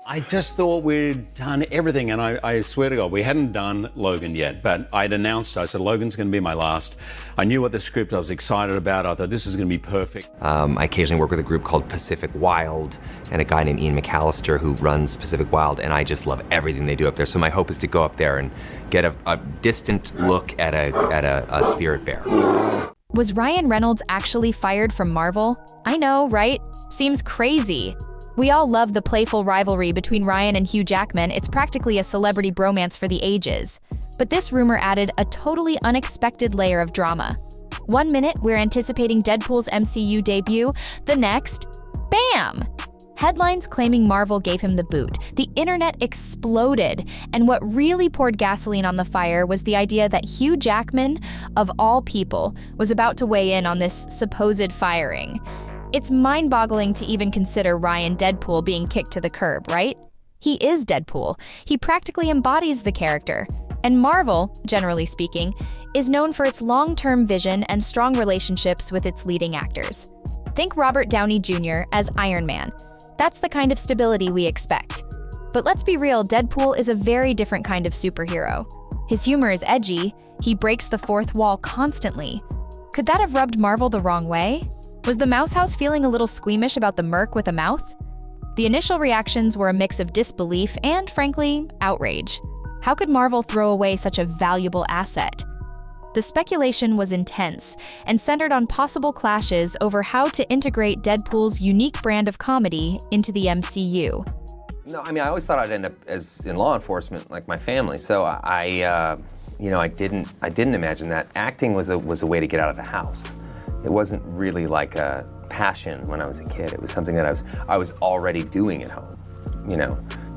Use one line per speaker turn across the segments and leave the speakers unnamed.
I just thought we'd done everything, and I swear to God, we hadn't done Logan yet, but I said, Logan's going to be my last. I knew what the script I was excited about. I thought this is going to be perfect.
I occasionally work with a group called Pacific Wild and a guy named Ian McAllister who runs Pacific Wild, and I just love everything they do up there. So my hope is to go up there and get a distant look at a spirit bear.
Was Ryan Reynolds actually fired from Marvel? I know, right? Seems crazy. We all love the playful rivalry between Ryan and Hugh Jackman. It's practically a celebrity bromance for the ages. But this rumor added a totally unexpected layer of drama. One minute, we're anticipating Deadpool's MCU debut. The next, bam! Headlines claiming Marvel gave him the boot. The internet exploded, and what really poured gasoline on the fire was the idea that Hugh Jackman, of all people, was about to weigh in on this supposed firing. It's mind-boggling to even consider Ryan Deadpool being kicked to the curb, right? He is Deadpool. He practically embodies the character. And Marvel, generally speaking, is known for its long-term vision and strong relationships with its leading actors. Think Robert Downey Jr. as Iron Man. That's the kind of stability we expect. But let's be real, Deadpool is a very different kind of superhero. His humor is edgy. He breaks the fourth wall constantly. Could that have rubbed Marvel the wrong way? Was the Mouse House feeling a little squeamish about the merc with a mouth? The initial reactions were a mix of disbelief and, frankly, outrage. How could Marvel throw away such a valuable asset? The speculation was intense and centered on possible clashes over how to integrate Deadpool's unique brand of comedy into the MCU.
No, I mean, I always thought I'd end up as in law enforcement, like my family. So I didn't imagine that acting was a way to get out of the house. It wasn't really like a passion when I was a kid. It was something that I was already doing at home,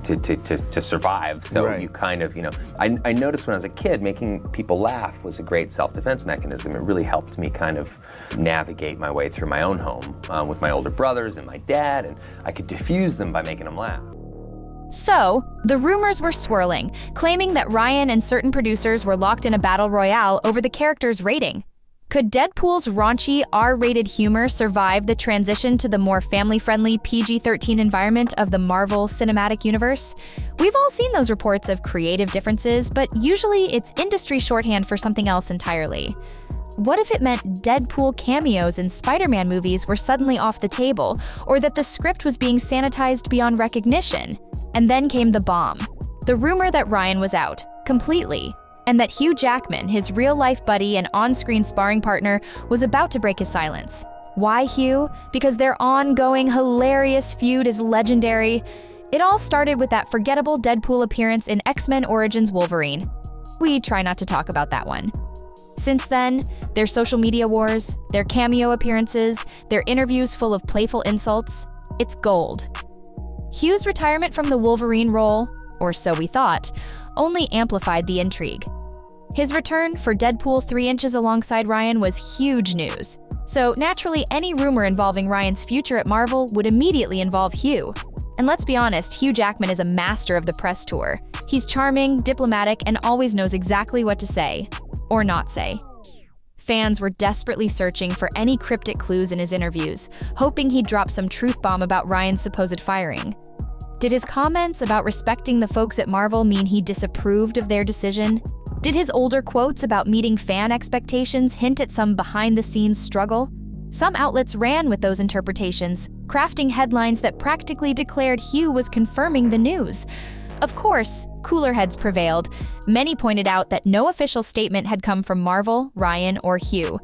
to survive. So right. You kind of, I noticed when I was a kid, making people laugh was a great self-defense mechanism. It really helped me kind of navigate my way through my own home with my older brothers and my dad, and I could diffuse them by making them laugh.
So, the rumors were swirling, claiming that Ryan and certain producers were locked in a battle royale over the character's rating. Could Deadpool's raunchy, R-rated humor survive the transition to the more family-friendly PG-13 environment of the Marvel Cinematic Universe? We've all seen those reports of creative differences, but usually it's industry shorthand for something else entirely. What if it meant Deadpool cameos in Spider-Man movies were suddenly off the table, or that the script was being sanitized beyond recognition? And then came the bomb. The rumor that Ryan was out, completely. And that Hugh Jackman, his real-life buddy and on-screen sparring partner, was about to break his silence. Why Hugh? Because their ongoing, hilarious feud is legendary. It all started with that forgettable Deadpool appearance in X-Men Origins Wolverine. We try not to talk about that one. Since then, their social media wars, their cameo appearances, their interviews full of playful insults, it's gold. Hugh's retirement from the Wolverine role, or so we thought, only amplified the intrigue. His return for Deadpool 3 inches alongside Ryan was huge news. So naturally, any rumor involving Ryan's future at Marvel would immediately involve Hugh. And let's be honest, Hugh Jackman is a master of the press tour. He's charming, diplomatic, and always knows exactly what to say, or not say. Fans were desperately searching for any cryptic clues in his interviews, hoping he'd drop some truth bomb about Ryan's supposed firing. Did his comments about respecting the folks at Marvel mean he disapproved of their decision? Did his older quotes about meeting fan expectations hint at some behind-the-scenes struggle? Some outlets ran with those interpretations, crafting headlines that practically declared Hugh was confirming the news. Of course, cooler heads prevailed. Many pointed out that no official statement had come from Marvel, Ryan, or Hugh.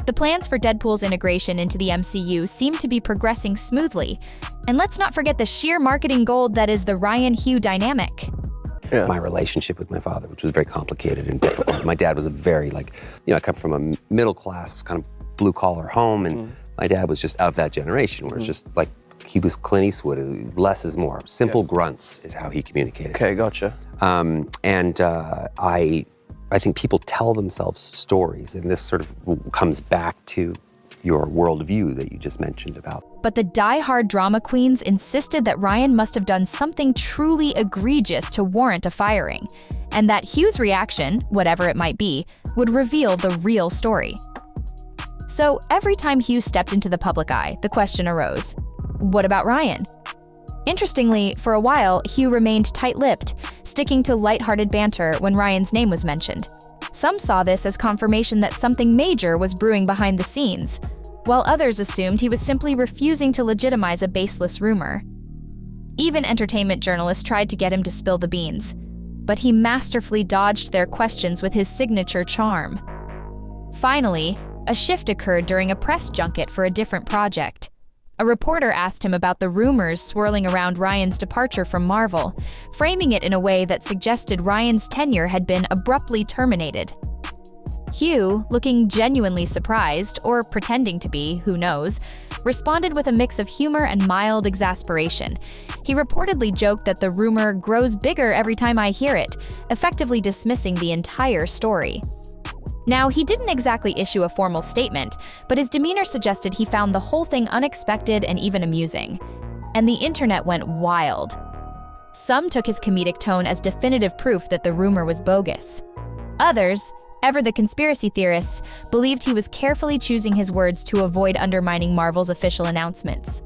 The plans for Deadpool's integration into the MCU seemed to be progressing smoothly. And let's not forget the sheer marketing gold that is the Ryan-Hugh dynamic.
Yeah. My relationship with my father, which was very complicated and difficult. My dad was a very, I come from a middle class, kind of blue-collar home, and my dad was just of that generation, where it's just like, he was Clint Eastwood, less is more. Simple grunts is how he communicated.
Okay, gotcha.
I think people tell themselves stories, and this sort of comes back to your worldview that you just mentioned about.
But the die-hard drama queens insisted that Ryan must have done something truly egregious to warrant a firing, and that Hugh's reaction, whatever it might be, would reveal the real story. So every time Hugh stepped into the public eye, the question arose, what about Ryan? Interestingly, for a while, Hugh remained tight-lipped, sticking to lighthearted banter when Ryan's name was mentioned. Some saw this as confirmation that something major was brewing behind the scenes, while others assumed he was simply refusing to legitimize a baseless rumor. Even entertainment journalists tried to get him to spill the beans, but he masterfully dodged their questions with his signature charm. Finally, a shift occurred during a press junket for a different project. A reporter asked him about the rumors swirling around Ryan's departure from Marvel, framing it in a way that suggested Ryan's tenure had been abruptly terminated. Hugh, looking genuinely surprised, or pretending to be, who knows, responded with a mix of humor and mild exasperation. He reportedly joked that the rumor grows bigger every time I hear it, effectively dismissing the entire story. Now, he didn't exactly issue a formal statement, but his demeanor suggested he found the whole thing unexpected and even amusing. And the internet went wild. Some took his comedic tone as definitive proof that the rumor was bogus. Others, ever the conspiracy theorists, believed he was carefully choosing his words to avoid undermining Marvel's official announcements.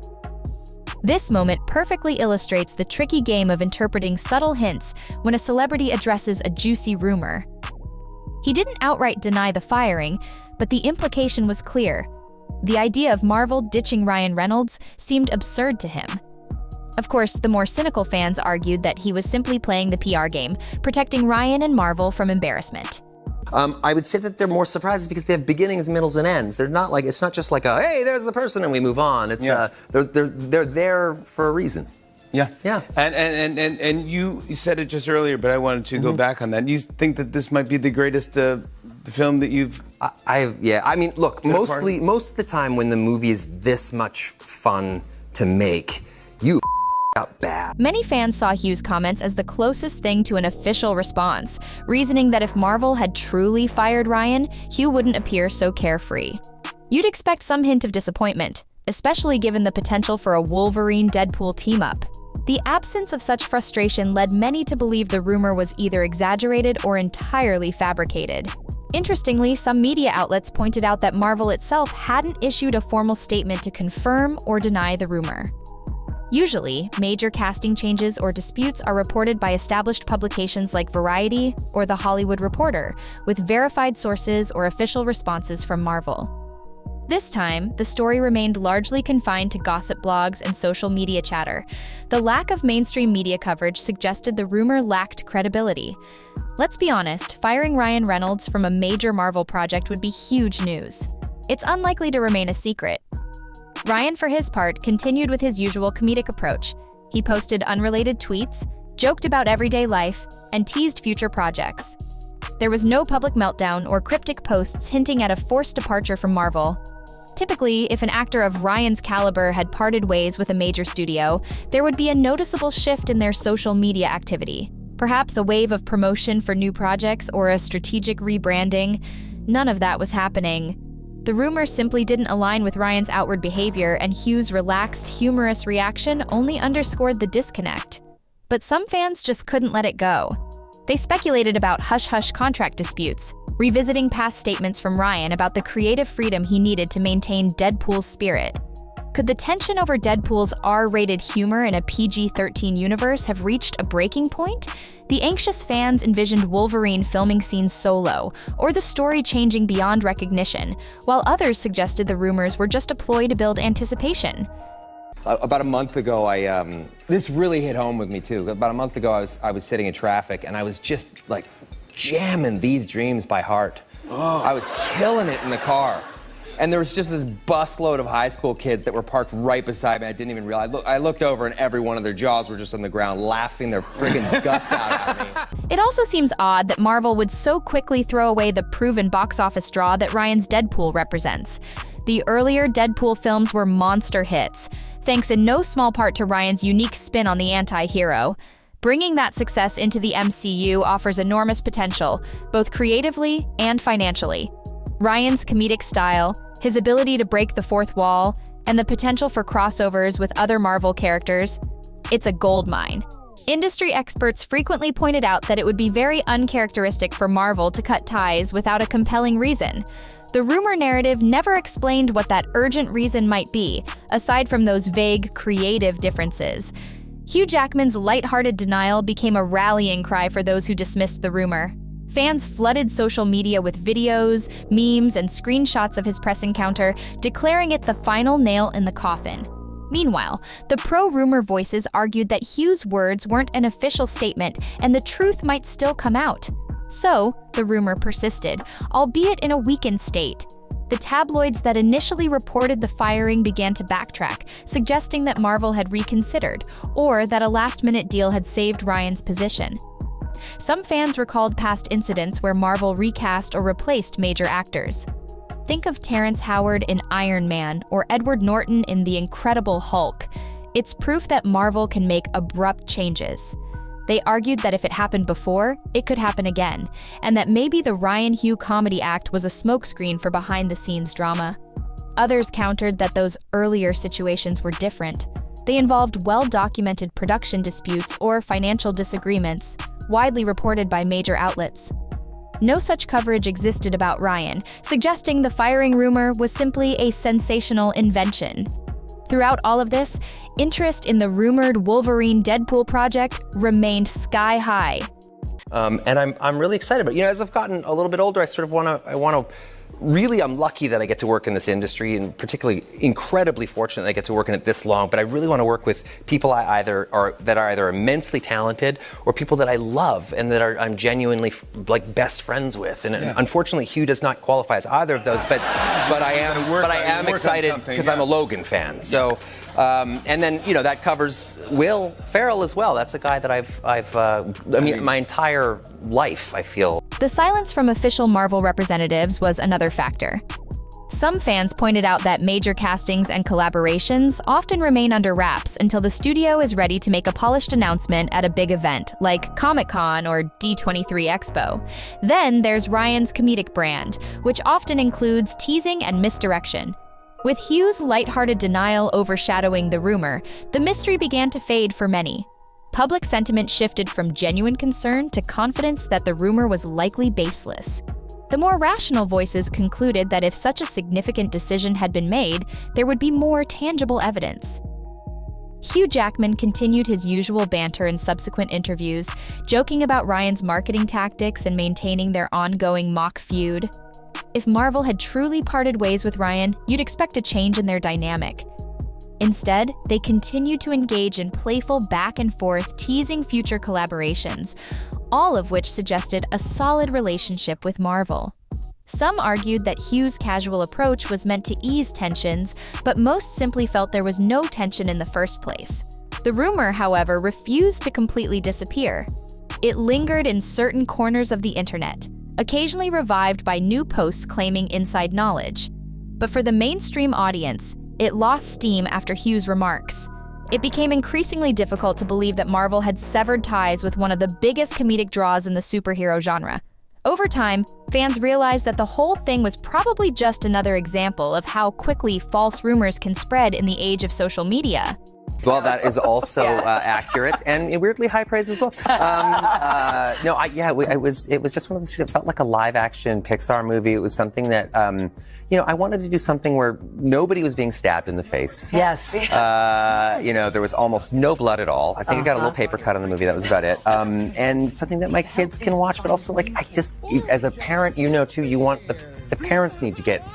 This moment perfectly illustrates the tricky game of interpreting subtle hints when a celebrity addresses a juicy rumor. He didn't outright deny the firing, but the implication was clear. The idea of Marvel ditching Ryan Reynolds seemed absurd to him. Of course, the more cynical fans argued that he was simply playing the PR game, protecting Ryan and Marvel from embarrassment.
I would say that they're more surprises because they have beginnings, middles, and ends. They're not like, it's not just like a, hey, there's the person and we move on. It's they're there for a reason.
Yeah.
Yeah.
And you said it just earlier, but I wanted to go back on that. You think that this might be the greatest film that you've...
I mean, look, most of the time when the movie is this much fun to make, you out bad.
Many fans saw Hugh's comments as the closest thing to an official response, reasoning that if Marvel had truly fired Ryan, Hugh wouldn't appear so carefree. You'd expect some hint of disappointment, especially given the potential for a Wolverine-Deadpool team-up. The absence of such frustration led many to believe the rumor was either exaggerated or entirely fabricated. Interestingly, some media outlets pointed out that Marvel itself hadn't issued a formal statement to confirm or deny the rumor. Usually, major casting changes or disputes are reported by established publications like Variety or The Hollywood Reporter, with verified sources or official responses from Marvel. This time, the story remained largely confined to gossip blogs and social media chatter. The lack of mainstream media coverage suggested the rumor lacked credibility. Let's be honest, firing Ryan Reynolds from a major Marvel project would be huge news. It's unlikely to remain a secret. Ryan, for his part, continued with his usual comedic approach. He posted unrelated tweets, joked about everyday life, and teased future projects. There was no public meltdown or cryptic posts hinting at a forced departure from Marvel. Typically, if an actor of Ryan's caliber had parted ways with a major studio, there would be a noticeable shift in their social media activity. Perhaps a wave of promotion for new projects or a strategic rebranding. None of that was happening. The rumor simply didn't align with Ryan's outward behavior, and Hugh's relaxed, humorous reaction only underscored the disconnect. But some fans just couldn't let it go. They speculated about hush-hush contract disputes, revisiting past statements from Ryan about the creative freedom he needed to maintain Deadpool's spirit. Could the tension over Deadpool's R-rated humor in a PG-13 universe have reached a breaking point? The anxious fans envisioned Wolverine filming scenes solo, or the story changing beyond recognition, while others suggested the rumors were just a ploy to build anticipation.
About a month ago, this really hit home with me too. About a month ago, I was sitting in traffic and I was just like jamming These Dreams by heart. I was killing it in the car. And there was just this busload of high school kids that were parked right beside me. I didn't even realize. I looked over and every one of their jaws were just on the ground, laughing their friggin' guts out at me.
It also seems odd that Marvel would so quickly throw away the proven box office draw that Ryan's Deadpool represents. The earlier Deadpool films were monster hits, thanks in no small part to Ryan's unique spin on the anti-hero. Bringing that success into the MCU offers enormous potential, both creatively and financially. Ryan's comedic style, his ability to break the fourth wall, and the potential for crossovers with other Marvel characters, it's a goldmine. Industry experts frequently pointed out that it would be very uncharacteristic for Marvel to cut ties without a compelling reason. The rumor narrative never explained what that urgent reason might be, aside from those vague, creative differences. Hugh Jackman's lighthearted denial became a rallying cry for those who dismissed the rumor. Fans flooded social media with videos, memes, and screenshots of his press encounter, declaring it the final nail in the coffin. Meanwhile, the pro-rumor voices argued that Hugh's words weren't an official statement and the truth might still come out. So, the rumor persisted, albeit in a weakened state. The tabloids that initially reported the firing began to backtrack, suggesting that Marvel had reconsidered, or that a last-minute deal had saved Ryan's position. Some fans recalled past incidents where Marvel recast or replaced major actors. Think of Terrence Howard in Iron Man or Edward Norton in The Incredible Hulk. It's proof that Marvel can make abrupt changes. They argued that if it happened before, it could happen again, and that maybe the Ryan Hugh comedy act was a smokescreen for behind-the-scenes drama. Others countered that those earlier situations were different. They involved well-documented production disputes or financial disagreements, widely reported by major outlets. No such coverage existed about Ryan, suggesting the firing rumor was simply a sensational invention. Throughout all of this, interest in the rumored Wolverine Deadpool project remained sky high.
And I'm really excited. But as I've gotten a little bit older, I sort of want to. Really, I'm lucky that I get to work in this industry, and particularly incredibly fortunate that I get to work in it this long. But I really want to work with people that are either immensely talented or people that I love and that I'm genuinely best friends with. And unfortunately, Hugh does not qualify as either of those. But I am excited because I'm a Logan fan. So. And then that covers Will Ferrell as well. That's a guy that my entire life, I feel.
The silence from official Marvel representatives was another factor. Some fans pointed out that major castings and collaborations often remain under wraps until the studio is ready to make a polished announcement at a big event like Comic-Con or D23 Expo. Then there's Ryan's comedic brand, which often includes teasing and misdirection. With Hugh's lighthearted denial overshadowing the rumor, the mystery began to fade for many. Public sentiment shifted from genuine concern to confidence that the rumor was likely baseless. The more rational voices concluded that if such a significant decision had been made, there would be more tangible evidence. Hugh Jackman continued his usual banter in subsequent interviews, joking about Ryan's marketing tactics and maintaining their ongoing mock feud. If Marvel had truly parted ways with Ryan, you'd expect a change in their dynamic. Instead, they continued to engage in playful back and forth, teasing future collaborations, all of which suggested a solid relationship with Marvel. Some argued that Hugh's casual approach was meant to ease tensions, but most simply felt there was no tension in the first place. The rumor, however, refused to completely disappear. It lingered in certain corners of the internet, occasionally revived by new posts claiming inside knowledge. But for the mainstream audience, it lost steam after Hugh's remarks. It became increasingly difficult to believe that Marvel had severed ties with one of the biggest comedic draws in the superhero genre. Over time, fans realized that the whole thing was probably just another example of how quickly false rumors can spread in the age of social media.
Well, that is also accurate and weirdly high praise as well. It was just one of those. It felt like a live-action Pixar movie. It was something that, I wanted to do something where nobody was being stabbed in the face.
Yes.
There was almost no blood at all. I think I got a little paper cut on the movie. That was about it. And something that my kids can watch, but also as a parent, too, you want the parents need to get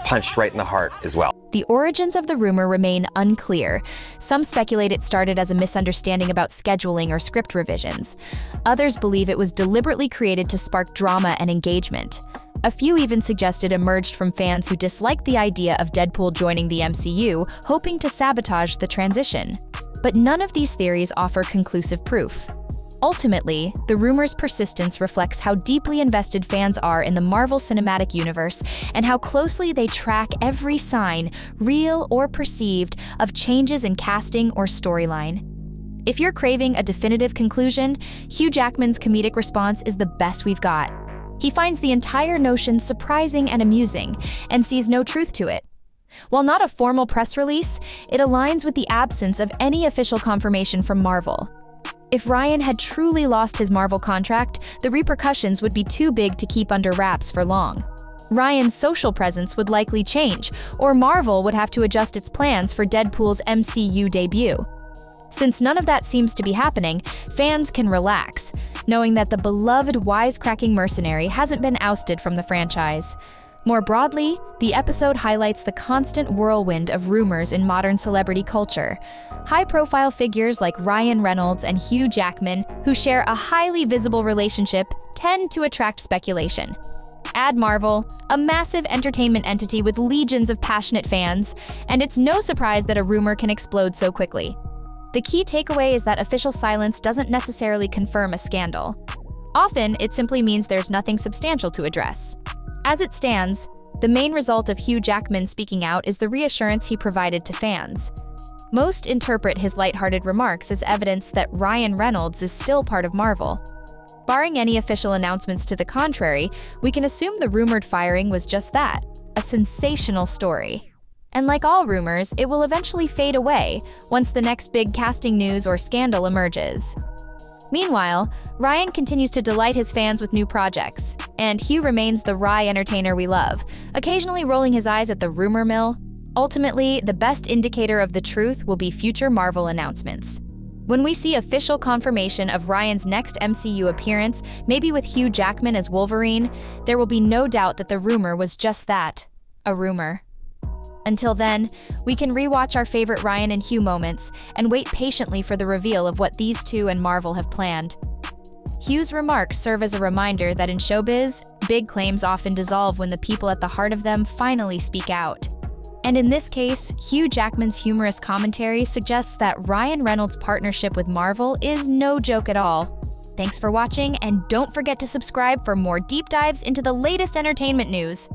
punched right in the heart as well.
The origins of the rumor remain unclear. Some speculate it started as a misunderstanding about scheduling or script revisions. Others believe it was deliberately created to spark drama and engagement. A few even suggest it emerged from fans who disliked the idea of Deadpool joining the MCU, hoping to sabotage the transition. But none of these theories offer conclusive proof. Ultimately, the rumor's persistence reflects how deeply invested fans are in the Marvel Cinematic Universe and how closely they track every sign, real or perceived, of changes in casting or storyline. If you're craving a definitive conclusion, Hugh Jackman's comedic response is the best we've got. He finds the entire notion surprising and amusing, and sees no truth to it. While not a formal press release, it aligns with the absence of any official confirmation from Marvel. If Ryan had truly lost his Marvel contract, the repercussions would be too big to keep under wraps for long. Ryan's social presence would likely change, or Marvel would have to adjust its plans for Deadpool's MCU debut. Since none of that seems to be happening, fans can relax, knowing that the beloved wisecracking mercenary hasn't been ousted from the franchise. More broadly, the episode highlights the constant whirlwind of rumors in modern celebrity culture. High-profile figures like Ryan Reynolds and Hugh Jackman, who share a highly visible relationship, tend to attract speculation. Add Marvel, a massive entertainment entity with legions of passionate fans, and it's no surprise that a rumor can explode so quickly. The key takeaway is that official silence doesn't necessarily confirm a scandal. Often, it simply means there's nothing substantial to address. As it stands, the main result of Hugh Jackman speaking out is the reassurance he provided to fans. Most interpret his lighthearted remarks as evidence that Ryan Reynolds is still part of Marvel. Barring any official announcements to the contrary, we can assume the rumored firing was just that, a sensational story. And like all rumors, it will eventually fade away once the next big casting news or scandal emerges. Meanwhile, Ryan continues to delight his fans with new projects, and Hugh remains the wry entertainer we love, occasionally rolling his eyes at the rumor mill. Ultimately, the best indicator of the truth will be future Marvel announcements. When we see official confirmation of Ryan's next MCU appearance, maybe with Hugh Jackman as Wolverine, there will be no doubt that the rumor was just that, a rumor. Until then, we can rewatch our favorite Ryan and Hugh moments and wait patiently for the reveal of what these two and Marvel have planned. Hugh's remarks serve as a reminder that in showbiz, big claims often dissolve when the people at the heart of them finally speak out. And in this case, Hugh Jackman's humorous commentary suggests that Ryan Reynolds' partnership with Marvel is no joke at all. Thanks for watching, and don't forget to subscribe for more deep dives into the latest entertainment news.